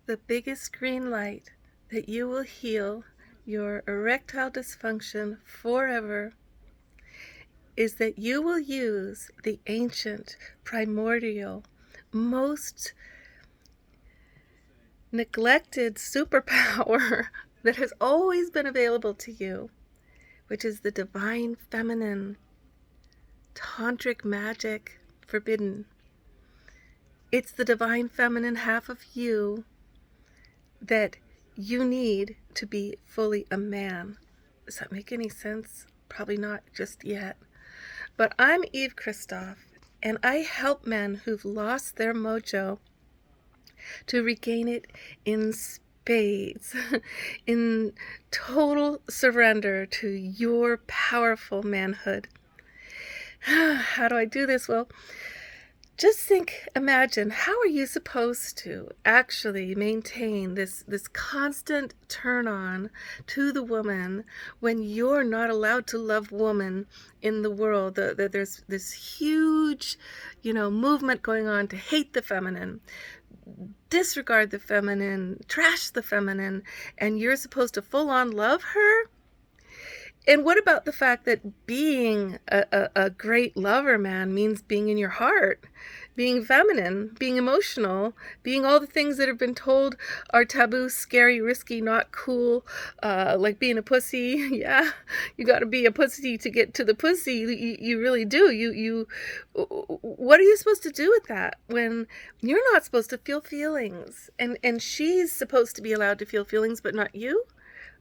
the biggest green light that you will heal your erectile dysfunction forever is that you will use the ancient, primordial, most neglected superpower that has always been available to you, which is the divine feminine, tantric magic forbidden. It's the divine feminine half of you that you need to be fully a man. Does that make any sense? Probably not just yet. But I'm Eve Christoph, and I help men who've lost their mojo to regain it in spades, in total surrender to your powerful manhood. How do I do this? Well, just imagine, how are you supposed to actually maintain this constant turn on to the woman when you're not allowed to love woman in the world? There's this huge, movement going on to hate the feminine, disregard the feminine, trash the feminine, and you're supposed to full on love her? And what about the fact that being a great lover, man, means being in your heart, being feminine, being emotional, being all the things that have been told are taboo, scary, risky, not cool, like being a pussy. Yeah, you got to be a pussy to get to the pussy. You really do. What are you supposed to do with that when you're not supposed to feel feelings? And she's supposed to be allowed to feel feelings, but not you?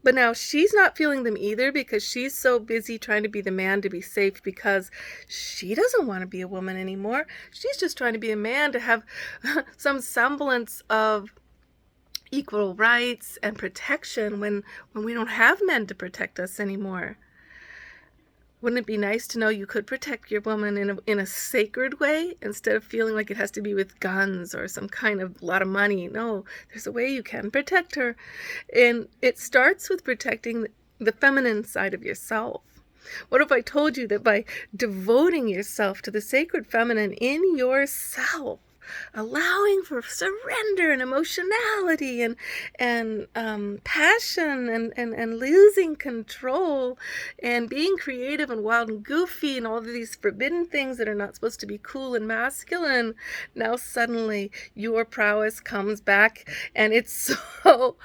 But now she's not feeling them either because she's so busy trying to be the man to be safe because she doesn't want to be a woman anymore. She's just trying to be a man to have some semblance of equal rights and protection when we don't have men to protect us anymore. Wouldn't it be nice to know you could protect your woman in a sacred way instead of feeling like it has to be with guns or some kind of lot of money? No, there's a way you can protect her. And it starts with protecting the feminine side of yourself. What if I told you that by devoting yourself to the sacred feminine in yourself, allowing for surrender and emotionality and passion and losing control and being creative and wild and goofy and all of these forbidden things that are not supposed to be cool and masculine, now suddenly your prowess comes back and it's so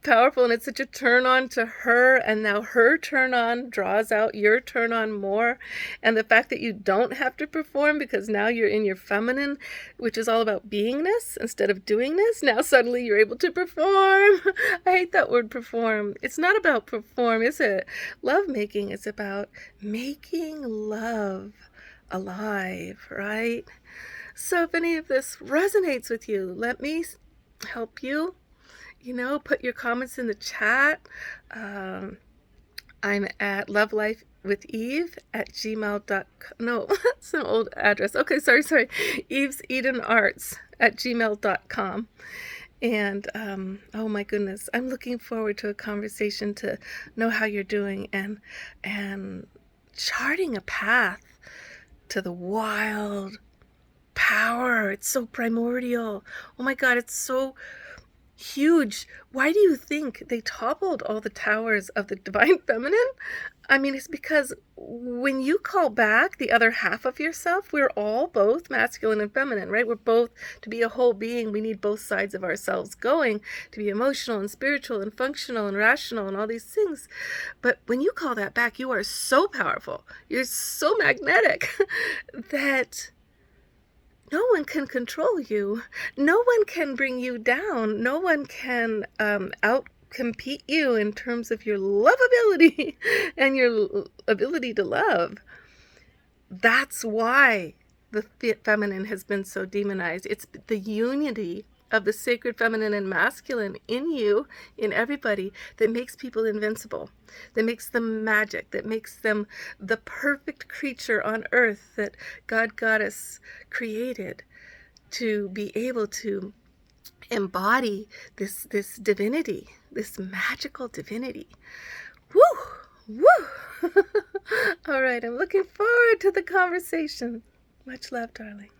powerful and it's such a turn on to her, and now her turn on draws out your turn on more. And the fact that you don't have to perform because now you're in your feminine, which is all about beingness instead of doingness, now suddenly you're able to perform. I hate that word perform. It's not about perform, is it? Love making is about making love alive, right? So if any of this resonates with you, let me help you. Put your comments in the chat. I'm at lovelifewitheve@gmail.com. No, that's an old address. Okay, sorry. Eve's Eden Arts @gmail.com. And oh my goodness, I'm looking forward to a conversation to know how you're doing and charting a path to the wild power. It's so primordial. Oh my God, it's so huge. Why do you think they toppled all the towers of the divine feminine? I mean, it's because when you call back the other half of yourself, we're all both masculine and feminine, right? We're both, to be a whole being, we need both sides of ourselves going to be emotional and spiritual and functional and rational and all these things. But when you call that back, you are so powerful. You're so magnetic that no one can control you. No one can bring you down. No one can outcompete you in terms of your lovability and your ability to love. That's why the feminine has been so demonized. It's the unity of the sacred feminine and masculine in you, in everybody, that makes people invincible, that makes them magic, that makes them the perfect creature on earth that God Goddess created to be able to embody this divinity, this magical divinity. Woo! All right, I'm looking forward to the conversation. Much love, darling.